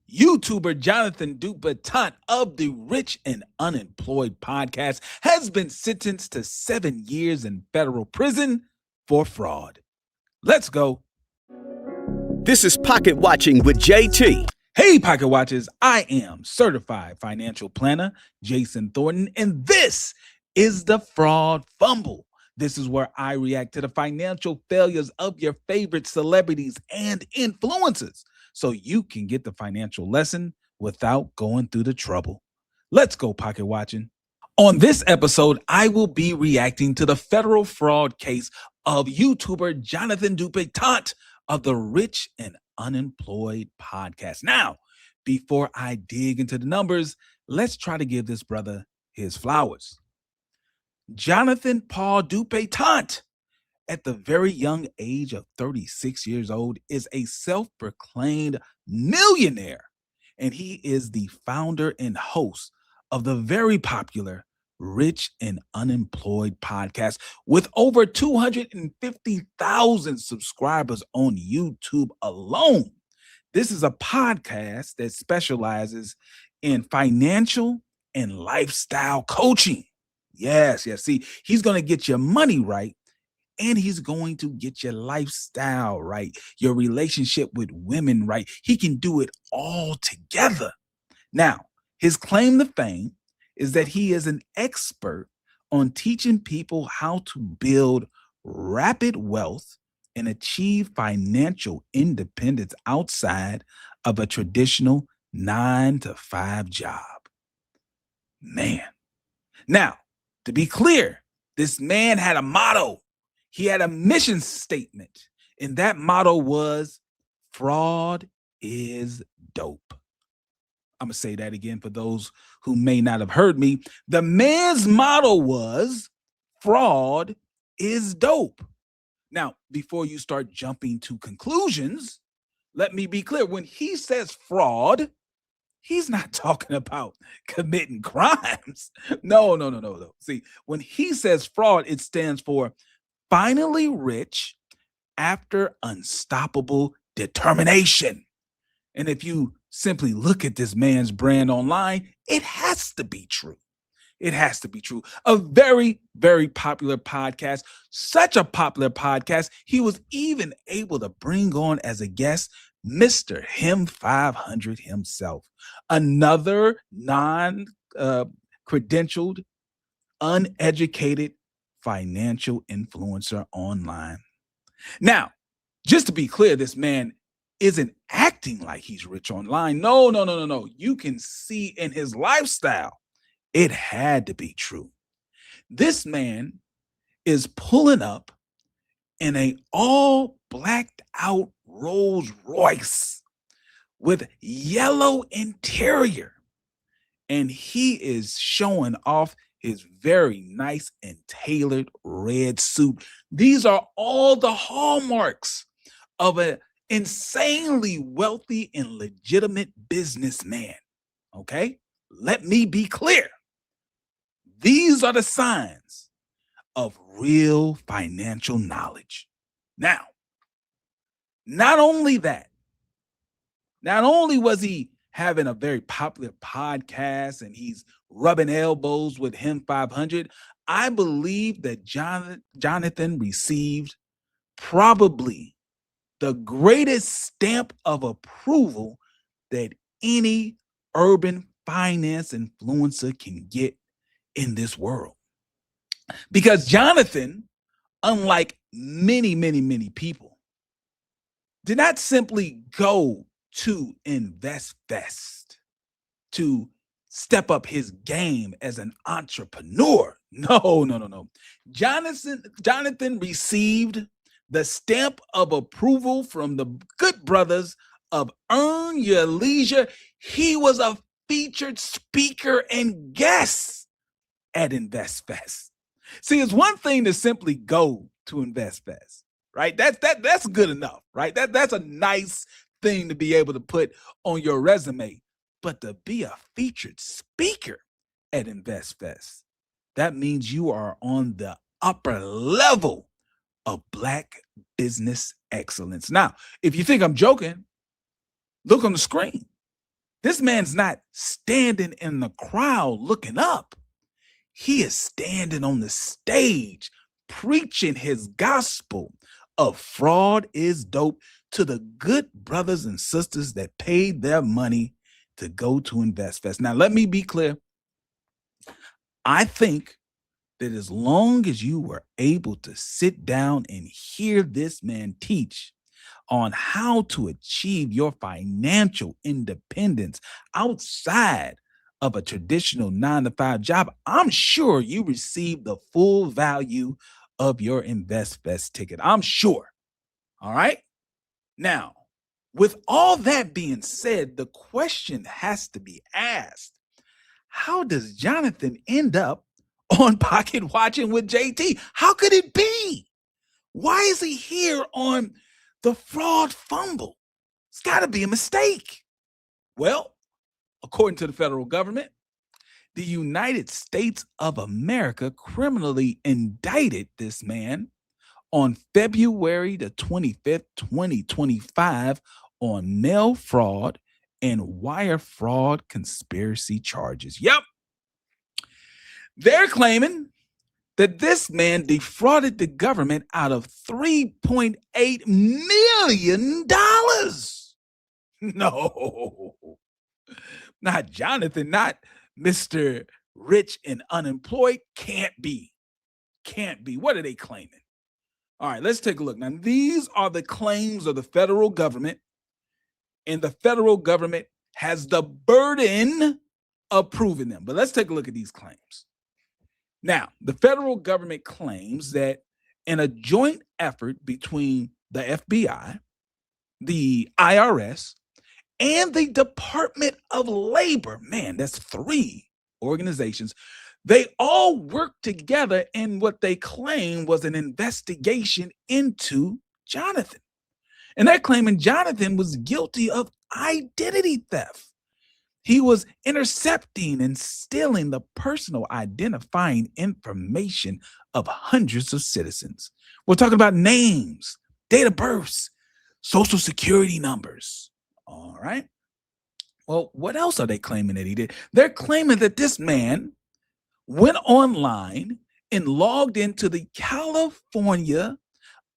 YouTuber Jonathan Dupiton of the Rich and Unemployed podcast has been sentenced to 7 years in federal prison for fraud. Let's go. This is Pocket Watching with JT. Hey, Pocket Watchers, I am certified financial planner Jayson Thornton, and this is the Fraud Fumble. This is where I react to the financial failures of your favorite celebrities and influencers, so you can get the financial lesson without going through the trouble. Let's go, Pocket Watching. On this episode, I will be reacting to the federal fraud case of YouTuber Jonathan Dupiton of the Rich and Unemployed podcast. Now, before I dig into the numbers, let's try to give this brother his flowers. Jonathan Paul Dupiton, at the very young age of 36 years old, is a self-proclaimed millionaire, and he is the founder and host of the very popular Rich and Unemployed podcast with over 250,000 subscribers on YouTube alone. This is a podcast that specializes in financial and lifestyle coaching. Yes. See, he's going to get your money right, and he's going to get your lifestyle right, your relationship with women right. He can do it all together. Now, his claim to fame is that he is an expert on teaching people how to build rapid wealth and achieve financial independence outside of a traditional 9-to-5 job. Man. Now, to be clear, this man had a motto. He had a mission statement, and that motto was, fraud is dope. I'm going to say that again for those who may not have heard me. The man's motto was, fraud is dope. Now, before you start jumping to conclusions, let me be clear. When he says fraud, he's not talking about committing crimes. No. See, when he says fraud, it stands for finally rich after unstoppable determination. And if you simply look at this man's brand online, it has to be true. It has to be true. A very, very popular podcast, such a popular podcast, he was even able to bring on as a guest Mr. Him 500 himself, another non-credentialed, uneducated financial influencer online. Now, just to be clear, this man isn't acting like he's rich online. No. You can see in his lifestyle, it had to be true. This man is pulling up in a all blacked out Rolls Royce with yellow interior, and he is showing off his very nice and tailored red suit. These are all the hallmarks of an insanely wealthy and legitimate businessman. Okay? Let me be clear. These are the signs of real financial knowledge. Now, not only was he having a very popular podcast and he's rubbing elbows with Him 500, I believe that Jonathan received probably the greatest stamp of approval that any urban finance influencer can get in this world. Because Jonathan, unlike many people, did not simply go to Investfest to step up his game as an entrepreneur. No. Jonathan received the stamp of approval from the good brothers of Earn Your Leisure. He was a featured speaker and guest at Investfest. See, it's one thing to simply go to Investfest, right? That's good enough, right? That's a nice thing to be able to put on your resume. But to be a featured speaker at Investfest, that means you are on the upper level of Black business excellence. Now, if you think I'm joking, look on the screen. This man's not standing in the crowd looking up. He is standing on the stage preaching his gospel of fraud is dope to the good brothers and sisters that paid their money to go to Investfest. Now, let me be clear. I think that as long as you were able to sit down and hear this man teach on how to achieve your financial independence outside of a traditional 9-to-5 job, I'm sure you received the full value of your Investfest ticket. I'm sure. All right. Now, with all that being said, the question has to be asked: how does Jonathan end up on Pocket Watching with JT? How could it be? Why is he here on the fraud fumble? It's got to be a mistake. Well, according to the federal government, the United States of America criminally indicted this man on February the 25th, 2025 on mail fraud and wire fraud conspiracy charges. Yep. They're claiming that this man defrauded the government out of $3.8 million. No, not Jonathan, not Mr. Rich and Unemployed. Can't be. Can't be. What are they claiming? All right, let's take a look. Now, these are the claims of the federal government, and the federal government has the burden of proving them. But let's take a look at these claims. Now, the federal government claims that in a joint effort between the FBI, the IRS, and the Department of Labor, man, that's 3 organizations, they all worked together in what they claim was an investigation into Jonathan. And they're claiming Jonathan was guilty of identity theft. He was intercepting and stealing the personal identifying information of hundreds of citizens. We're talking about names, date of births, social security numbers. All right. Well, what else are they claiming that he did? They're claiming that this man went online and logged into the California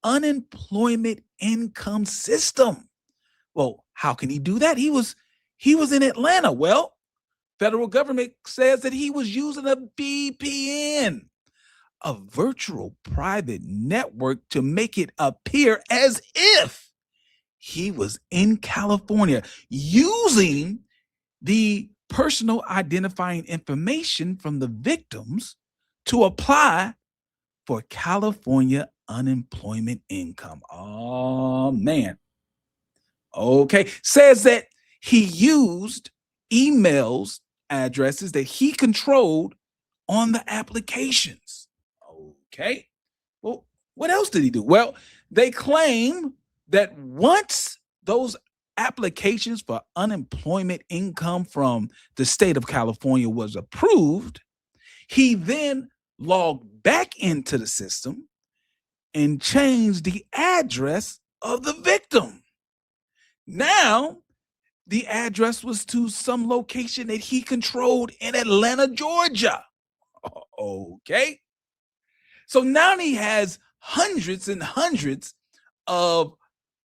unemployment income system. Well, how can he do that? He was in Atlanta. Well, federal government says that he was using a VPN, a virtual private network, to make it appear as if he was in California, using the personal identifying information from the victims to apply for California unemployment income. Oh, man. Okay. Says that he used emails, addresses that he controlled on the applications. Okay. Well, what else did he do? Well, they claim that once those applications for unemployment income from the state of California was approved, he then logged back into the system and changed the address of the victim. Now, the address was to some location that he controlled in Atlanta, Georgia. Okay. So now he has hundreds and hundreds of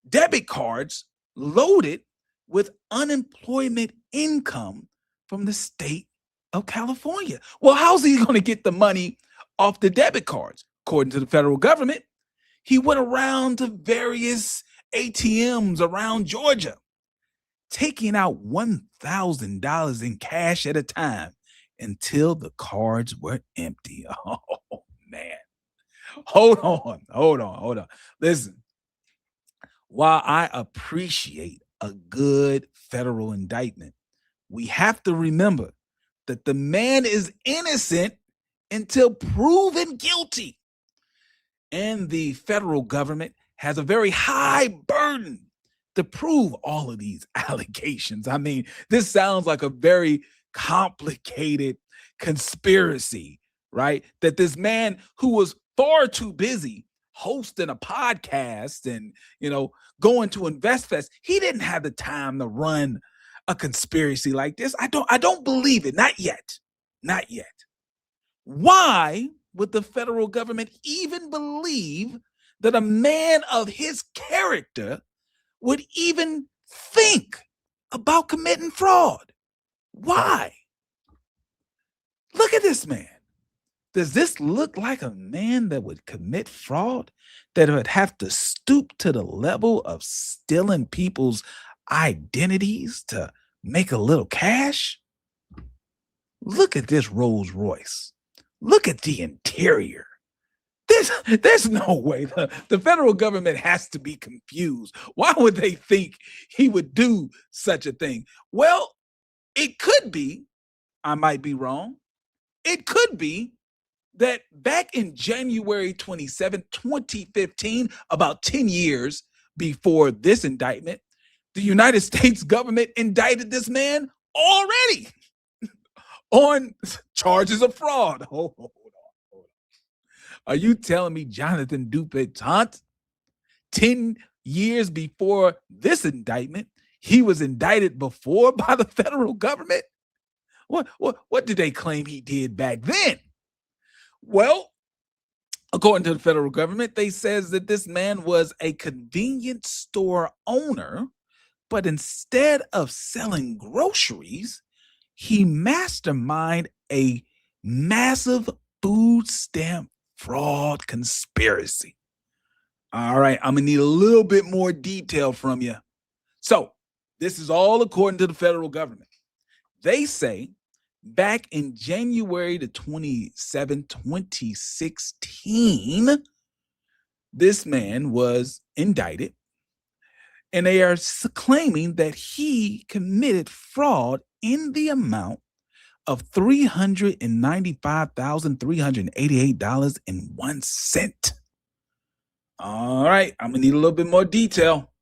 debit cards loaded with unemployment income from the state of California. Well, how's he going to get the money off the debit cards? According to the federal government, he went around to various ATMs around Georgia, taking out $1,000 in cash at a time until the cards were empty. Oh, man. Hold on. Listen, while I appreciate a good federal indictment, we have to remember that the man is innocent until proven guilty. And the federal government has a very high burden to prove all of these allegations. I mean, this sounds like a very complicated conspiracy, right? That this man who was far too busy hosting a podcast and, going to Investfest, he didn't have the time to run a conspiracy like this. I don't believe it. Not yet. Not yet. Why would the federal government even believe that a man of his character would even think about committing fraud? Why? Look at this man. Does this look like a man that would commit fraud, that would have to stoop to the level of stealing people's identities to make a little cash? Look at this Rolls Royce. Look at the interior. There's no way. The federal government has to be confused. Why would they think he would do such a thing? Well, it could be, I might be wrong, it could be that back in January 27, 2015, about 10 years before this indictment, the United States government indicted this man already on charges of fraud. Hold on. Are you telling me Jonathan Dupiton, 10 years before this indictment, he was indicted before by the federal government? What did they claim he did back then? Well, according to the federal government, they says that this man was a convenience store owner, but instead of selling groceries, he masterminded a massive food stamp fraud conspiracy. All right, I'm gonna need a little bit more detail from you. So this is all according to the federal government. They say back in January the 27th, 2016, this man was indicted, and they are claiming that he committed fraud in the amount of $395,388.01. All right, I'm gonna need a little bit more detail.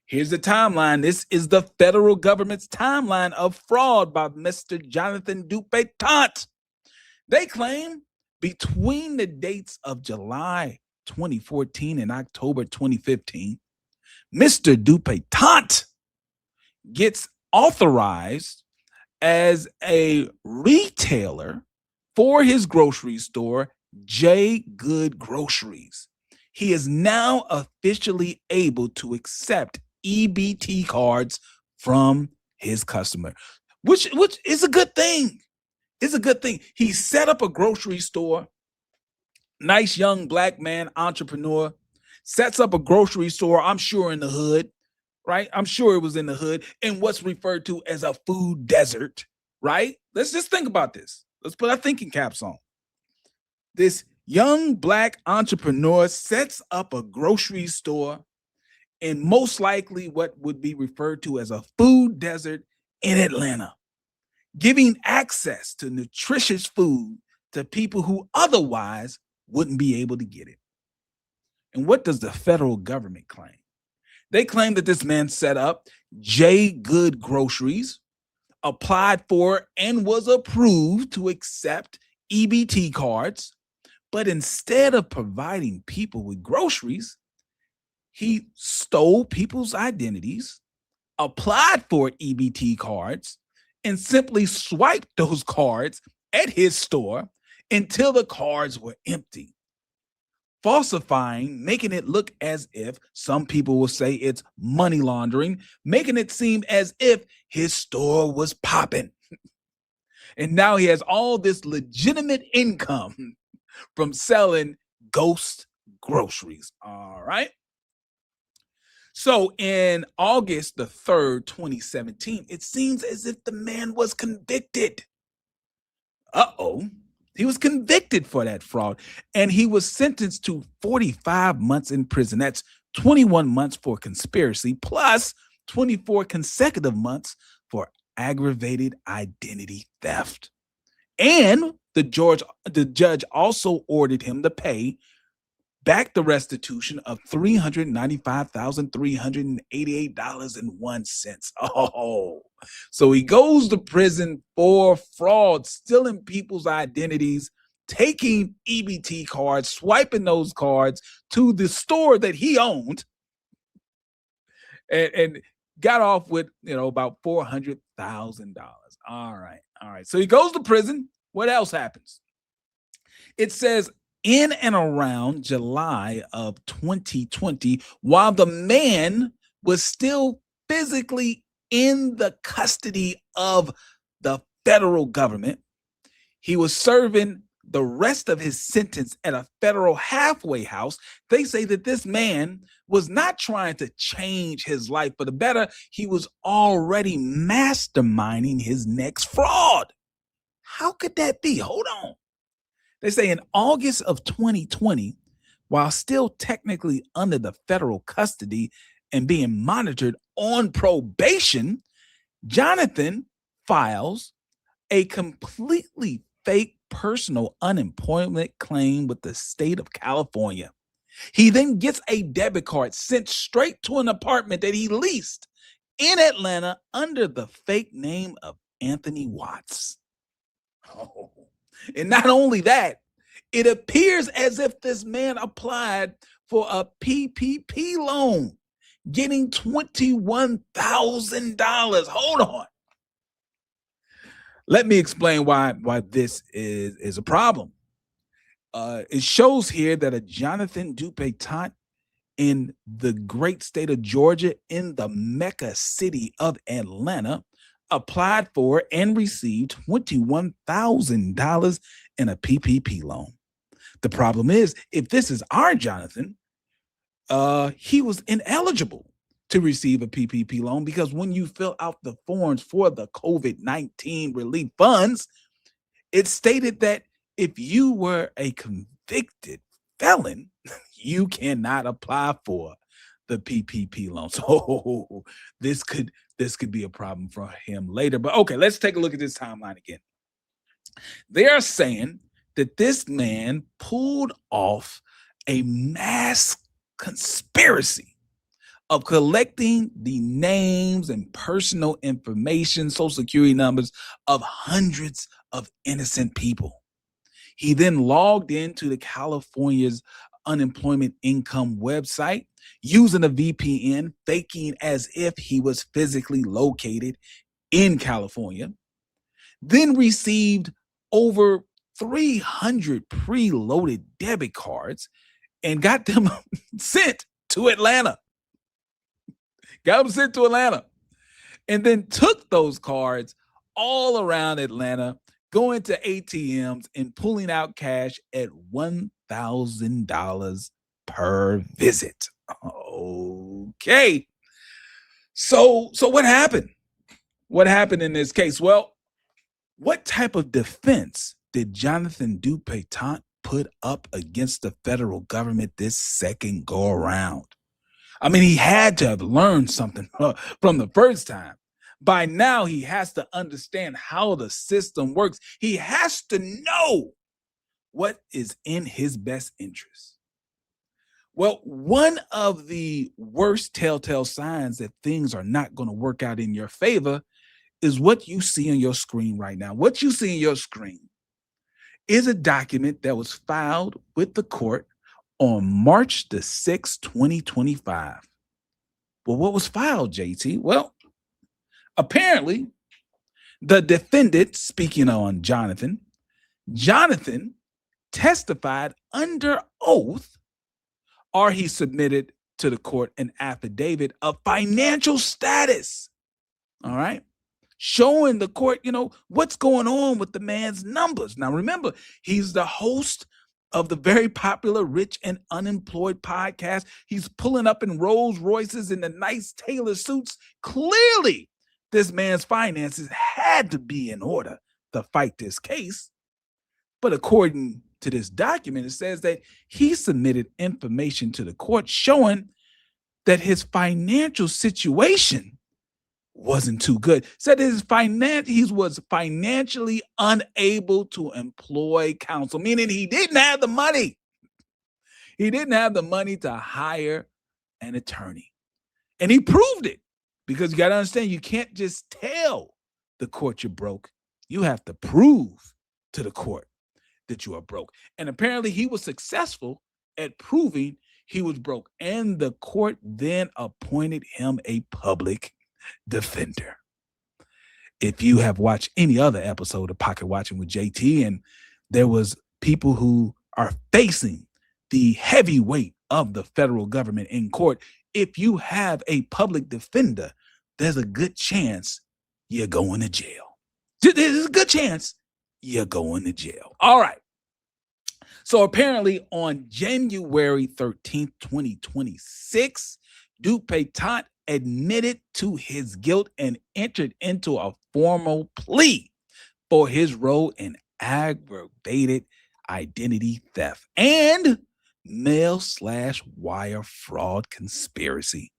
Here's the timeline. This is the federal government's timeline of fraud by Mr. Jonathan Dupiton. They claim between the dates of July 2014 and October 2015, Mr. Dupiton gets authorized as a retailer for his grocery store, J. Good Groceries. He is now officially able to accept EBT cards from his customer, which is a good thing. It's a good thing. He set up a grocery store. Nice young black man, entrepreneur, sets up a grocery store, I'm sure in the hood, right? I'm sure it was in the hood, in what's referred to as a food desert, right? Let's just think about this. Let's put our thinking caps on. This young black entrepreneur sets up a grocery store in most likely what would be referred to as a food desert in Atlanta, giving access to nutritious food to people who otherwise wouldn't be able to get it. And what does the federal government claim? They claim that this man set up J. Good Groceries, applied for and was approved to accept EBT cards, but instead of providing people with groceries, he stole people's identities, applied for EBT cards, and simply swiped those cards at his store until the cards were empty, falsifying, making it look as if, some people will say it's money laundering, making it seem as if his store was popping. And now he has all this legitimate income from selling ghost groceries. All right. So in August the 3rd, 2017, it seems as if the man was convicted. He was convicted for that fraud, and he was sentenced to 45 months in prison. That's 21 months for conspiracy, plus 24 consecutive months for aggravated identity theft. And the judge also ordered him to pay back the restitution of $395,388.01. Oh, so he goes to prison for fraud, stealing people's identities, taking EBT cards, swiping those cards to the store that he owned, and got off with, about $400,000. All right. So he goes to prison. What else happens? It says in and around July of 2020, while the man was still physically in the custody of the federal government, he was serving the rest of his sentence at a federal halfway house. They say that this man was not trying to change his life for the better. He was already masterminding his next fraud. How could that be? Hold on. They say in August of 2020, while still technically under the federal custody and being monitored on probation, Jonathan files a completely fake personal unemployment claim with the state of California. He then gets a debit card sent straight to an apartment that he leased in Atlanta under the fake name of Anthony Watts. Oh. And not only that, it appears as if this man applied for a PPP loan, getting $21,000. Hold on. Let me explain why this is a problem. It shows here that a Jonathan Dupiton in the great state of Georgia, in the Mecca city of Atlanta, applied for and received $21,000 in a PPP loan. The problem is, if this is our Jonathan, he was ineligible to receive a PPP loan, because when you fill out the forms for the COVID-19 relief funds, it stated that if you were a convicted felon, you cannot apply for the PPP loan. So this could be a problem for him later. But okay, let's take a look at this timeline again. They are saying that this man pulled off a mass conspiracy of collecting the names and personal information, social security numbers of hundreds of innocent people. He then logged into the California's unemployment income website using a VPN, faking as if he was physically located in California, then received over 300 preloaded debit cards and got them sent to Atlanta. And then took those cards all around Atlanta, going to ATMs and pulling out cash at $1,000 per visit. Okay. So what happened? What happened in this case? Well, what type of defense did Jonathan Dupiton put up against the federal government this second go around? I mean, he had to have learned something from the first time. By now, he has to understand how the system works. He has to know what is in his best interest. Well, one of the worst telltale signs that things are not going to work out in your favor is what you see on your screen right now. What you see on your screen is a document that was filed with the court on March the 6th, 2025. Well, what was filed, JT? Well, apparently, the defendant, speaking on Jonathan testified under oath, or he submitted to the court an affidavit of financial status. All right. Showing the court, what's going on with the man's numbers. Now, remember, he's the host of the very popular Rich and Unemployed podcast. He's pulling up in Rolls Royces and the nice tailor suits. Clearly, this man's finances had to be in order to fight this case. But according to this document, it says that he submitted information to the court showing that his financial situation wasn't too good. Said he was financially unable to employ counsel, meaning he didn't have the money. He didn't have the money to hire an attorney. And he proved it, because you got to understand, you can't just tell the court you're broke. You have to prove to the court that you are broke. And apparently he was successful at proving he was broke. And the court then appointed him a public defender. If you have watched any other episode of Pocket Watching with JT, and there was people who are facing the heavy weight of the federal government in court, if you have a public defender, there's a good chance you're going to jail. There's a good chance you're going to jail. All right. So apparently on January 13th, 2026, Dupiton admitted to his guilt and entered into a formal plea for his role in aggravated identity theft and mail/wire fraud conspiracy.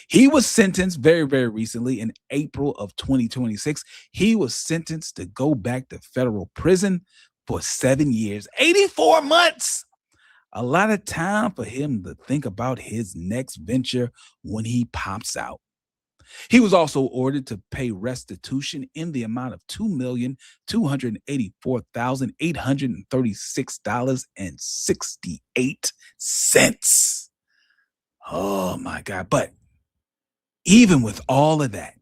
He was sentenced very, very recently in April of 2026. He was sentenced to go back to federal prison for 7 years, 84 months. A lot of time for him to think about his next venture when he pops out. He was also ordered to pay restitution in the amount of $2,284,836.68. Oh my God. But even with all of that,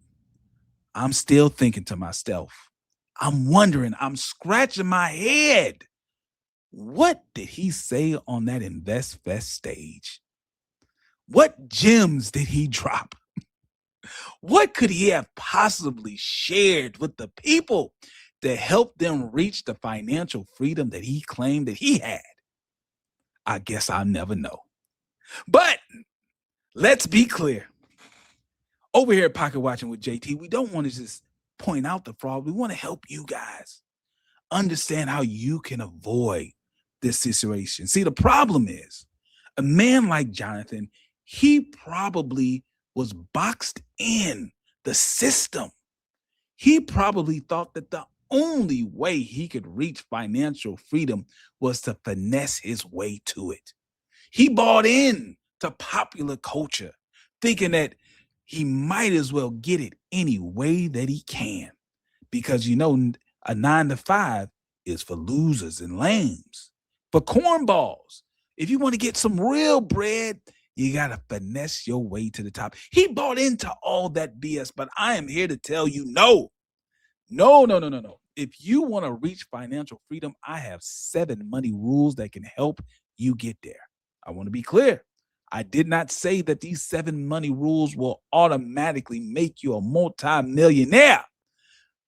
I'm still thinking to myself, I'm wondering, I'm scratching my head. What did he say on that Investfest stage? What gems did he drop? What could he have possibly shared with the people to help them reach the financial freedom that he claimed that he had? I guess I'll never know. But let's be clear. Over here at Pocket Watching with JT, we don't want to just point out the fraud. We want to help you guys understand how you can avoid this situation. See, the problem is a man like Jonathan, he probably was boxed in the system. He probably thought that the only way he could reach financial freedom was to finesse his way to it. He bought in to popular culture, thinking that he might as well get it any way that he can. Because, you know, a 9-to-5 is for losers and lames, for cornballs. If you want to get some real bread, you got to finesse your way to the top. He bought into all that BS, but I am here to tell you, no. If you want to reach financial freedom, I have 7 money rules that can help you get there. I want to be clear. I did not say that these 7 money rules will automatically make you a multi-millionaire.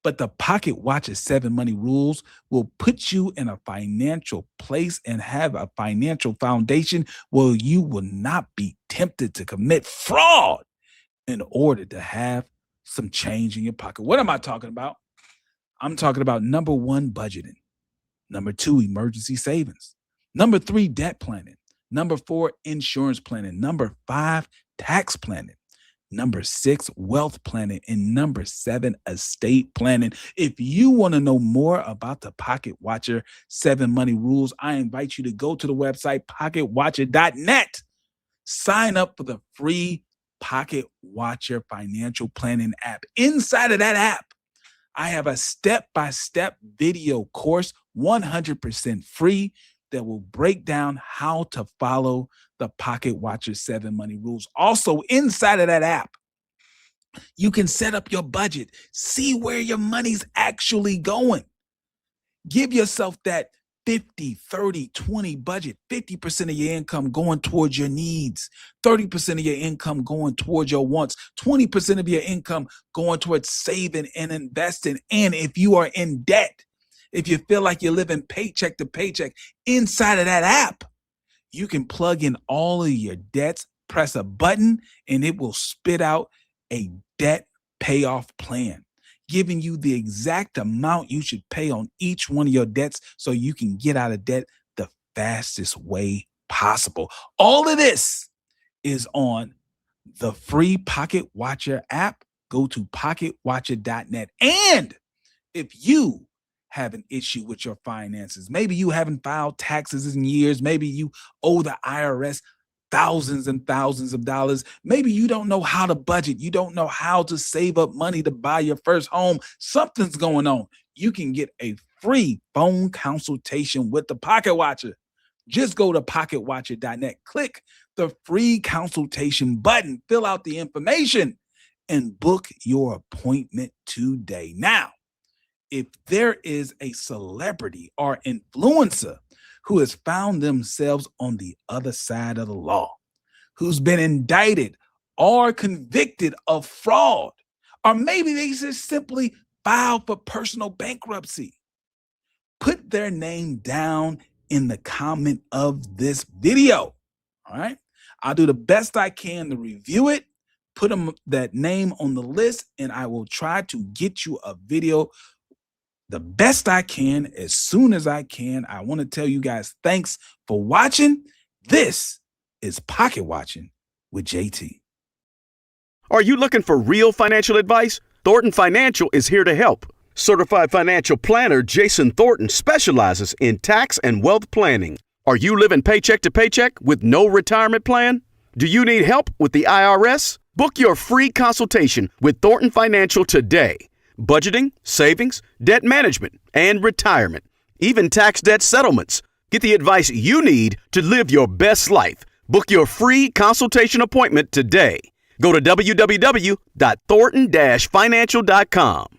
But the Pocket Watcher 7 money rules will put you in a financial place and have a financial foundation where you will not be tempted to commit fraud in order to have some change in your pocket. What am I talking about? I'm talking about number 1, budgeting. Number 2, emergency savings. Number 3, debt planning. Number 4, insurance planning. Number 5, tax planning. Number 6, wealth planning. And number 7, estate planning. If you want to know more about the Pocket Watcher 7 money rules, I invite you to go to the website pocketwatcher.net. Sign up for the free Pocket Watcher financial planning app. Inside of that app, I have a step-by-step video course, 100% free, that will break down how to follow the Pocket Watcher 7 money rules. Also, inside of that app, you can set up your budget, see where your money's actually going. Give yourself that 50, 30, 20 budget, 50% of your income going towards your needs, 30% of your income going towards your wants, 20% of your income going towards saving and investing. And if you are in debt, if you feel like you're living paycheck to paycheck, inside of that app, you can plug in all of your debts, press a button, and it will spit out a debt payoff plan, giving you the exact amount you should pay on each one of your debts so you can get out of debt the fastest way possible. All of this is on the free Pocket Watcher app. Go to pocketwatcher.net. And if you have an issue with your finances, maybe you haven't filed taxes in years, maybe you owe the IRS thousands and thousands of dollars, maybe you don't know how to budget, you don't know how to save up money to buy your first home, something's going on, you can get a free phone consultation with the Pocket Watcher. Just go to pocketwatcher.net, click the free consultation button, fill out the information, and book your appointment today. Now, if there is a celebrity or influencer who has found themselves on the other side of the law, who's been indicted or convicted of fraud, or maybe they just simply filed for personal bankruptcy, put their name down in the comment of this video. All right. I'll do the best I can to review it, put that name on the list, and I will try to get you a video the best I can as soon as I can. I want to tell you guys thanks for watching. This is Pocket Watching with JT. Are you looking for real financial advice? Thornton Financial is here to help. Certified financial planner Jayson Thornton specializes in tax and wealth planning. Are you living paycheck to paycheck with no retirement plan? Do you need help with the IRS? Book your free consultation with Thornton Financial today. Budgeting, savings, debt management, and retirement. Even tax debt settlements. Get the advice you need to live your best life. Book your free consultation appointment today. Go to www.thornton-financial.com.